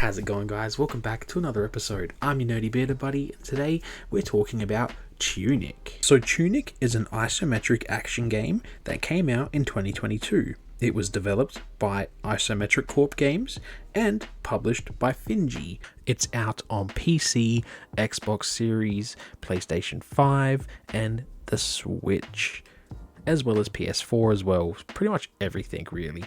How's it going, guys? Welcome back to another episode. I'm your nerdy bearded buddy, and today we're talking about Tunic. So Tunic is an isometric action game that came out in 2022. It was developed by Isometric Corp Games and published by Finji. It's out on PC, Xbox Series, PlayStation 5, and the Switch, as well as PS4 as well. Pretty much everything, really.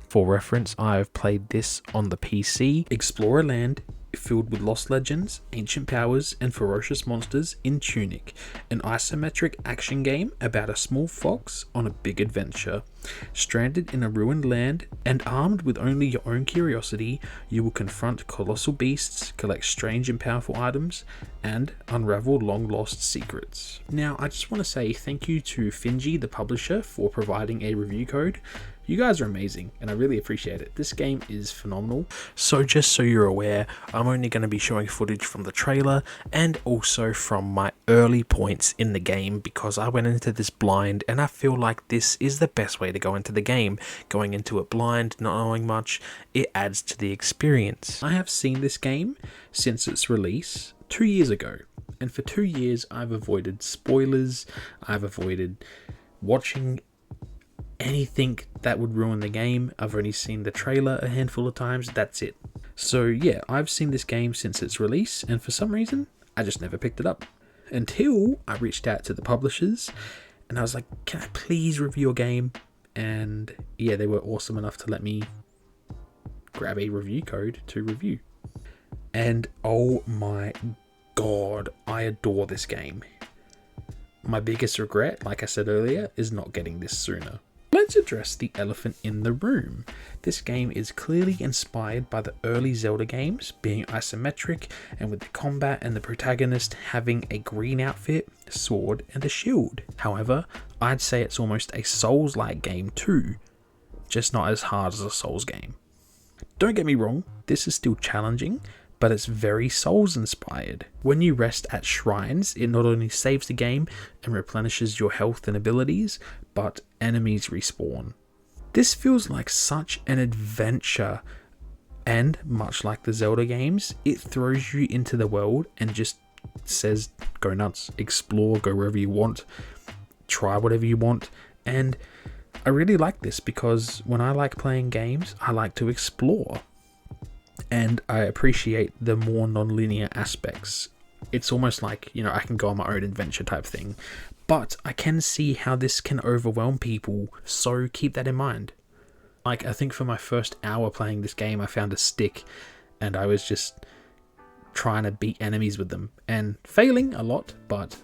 For reference, I've played this on the PC. Explore a land filled with lost legends, ancient powers, and ferocious monsters in Tunic, an isometric action game about a small fox on a big adventure. Stranded in a ruined land and armed with only your own curiosity, you will confront colossal beasts, collect strange and powerful items, and unravel long-lost secrets. Now, I just want to say thank you to Finji, the publisher, for providing a review code. You guys are amazing, and I really appreciate it. This game is phenomenal. So just so you're aware, I'm only going to be showing footage from the trailer and also from my early points in the game, because I went into this blind and I feel like this is the best way to go into the game. Going into it blind, not knowing much, it adds to the experience. I have seen this game since its release 2 years ago, and for 2 years I've avoided spoilers, I've avoided watching anything that would ruin the game. I've only seen the trailer a handful of times, that's it. So yeah, I've seen this game since its release, and for some reason I just never picked it up until I reached out to the publishers and I was like, can I please review a game? And yeah, they were awesome enough to let me grab a review code to review. And oh my god, I adore this game. My biggest regret, like I said earlier, is not getting this sooner. Let's address the elephant in the room. This game is clearly inspired by the early Zelda games, being isometric and with the combat and the protagonist having a green outfit, sword, and a shield. However, I'd say it's almost a Souls-like game too, just not as hard as a Souls game. Don't get me wrong, this is still challenging, but it's very Souls inspired. When you rest at shrines, it not only saves the game and replenishes your health and abilities, but enemies respawn. This feels like such an adventure, and much like the Zelda games, it throws you into the world and just says go nuts, explore, go wherever you want, try whatever you want. And I really like this because when I like playing games, I like to explore. And I appreciate the more non-linear aspects. It's almost like, I can go on my own adventure type thing. But I can see how this can overwhelm people, so keep that in mind. Like, I think for my first hour playing this game, I found a stick and I was just trying to beat enemies with them and failing a lot, but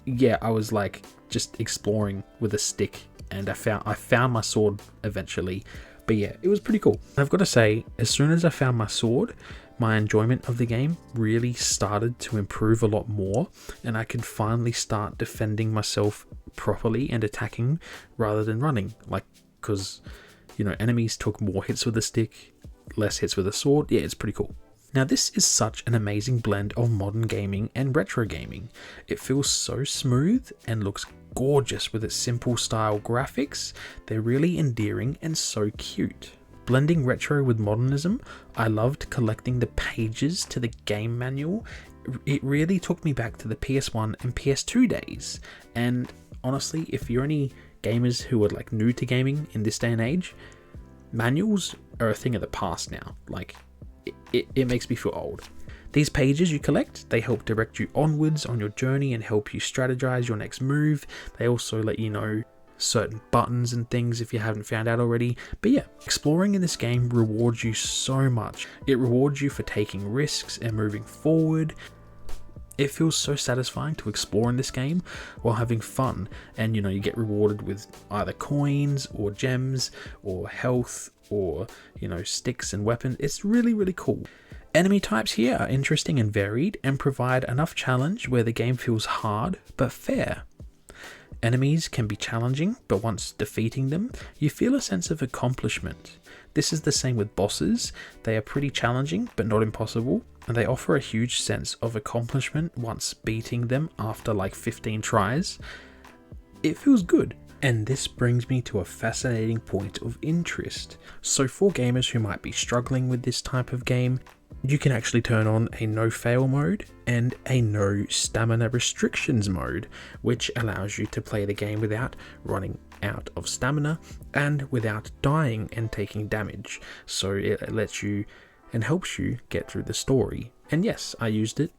yeah, I was like just exploring with a stick and I found my sword eventually. But yeah, it was pretty cool. I've got to say, as soon as I found my sword, my enjoyment of the game really started to improve a lot more, and I could finally start defending myself properly and attacking rather than running. Like, because, enemies took more hits with a stick, less hits with a sword. Yeah, it's pretty cool. Now, this is such an amazing blend of modern gaming and retro gaming. It feels so smooth and looks gorgeous with its simple style graphics. They're really endearing and so cute. Blending retro with modernism, I loved collecting the pages to the game manual. It really took me back to the PS1 and PS2 days. And honestly, if you're any gamers who are like new to gaming in this day and age, manuals are a thing of the past now. Like, it makes me feel old. These pages you collect, they help direct you onwards on your journey and help you strategize your next move. They also let you know certain buttons and things if you haven't found out already. But yeah, exploring in this game rewards you so much. It rewards you for taking risks and moving forward. It feels so satisfying to explore in this game while having fun, and you get rewarded with either coins or gems or health or sticks and weapons. It's really, really cool. Enemy types here are interesting and varied and provide enough challenge where the game feels hard but fair. Enemies can be challenging, but once defeating them, you feel a sense of accomplishment. This is the same with bosses. They are pretty challenging, but not impossible, and they offer a huge sense of accomplishment once beating them after like 15 tries. It feels good. And this brings me to a fascinating point of interest. So for gamers who might be struggling with this type of game, you can actually turn on a no fail mode and a no stamina restrictions mode, which allows you to play the game without running out of stamina and without dying and taking damage. So it lets you and helps you get through the story. And yes, I used it.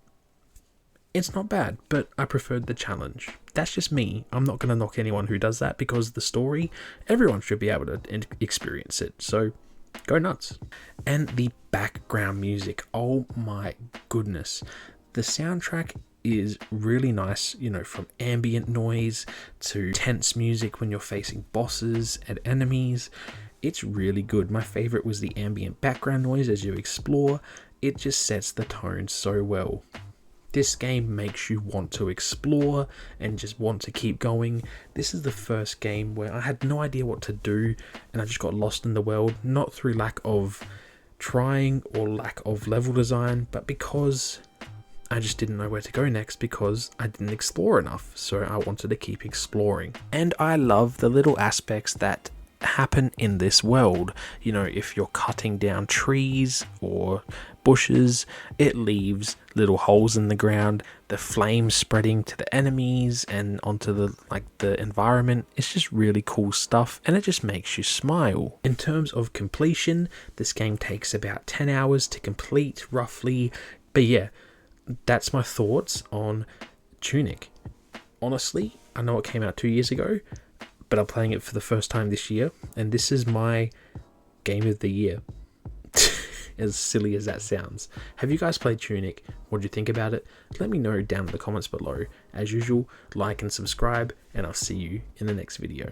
It's not bad, but I preferred the challenge. That's just me. I'm not going to knock anyone who does that, because the story, everyone should be able to experience it. So go nuts. And the background music, oh my goodness. The soundtrack is really nice, you know, from ambient noise to tense music when you're facing bosses and enemies. It's really good. My favorite was the ambient background noise as you explore. It just sets the tone so well. This game makes you want to explore and just want to keep going. This is the first game where I had no idea what to do and I just got lost in the world, not through lack of trying or lack of level design, but because I just didn't know where to go next, because I didn't explore enough. So I wanted to keep exploring. And I love the little aspects that happen in this world. You know, if you're cutting down trees or bushes, it leaves little holes in the ground, the flames spreading to the enemies and onto the environment. It's just really cool stuff, and it just makes you smile. In terms of completion, this game takes about 10 hours to complete roughly. But yeah, that's my thoughts on Tunic. Honestly, I know it came out 2 years ago, but I'm playing it for the first time this year, and this is my game of the year. As silly as that sounds. Have you guys played Tunic? What do you think about it? Let me know down in the comments below. As usual, like and subscribe, and I'll see you in the next video.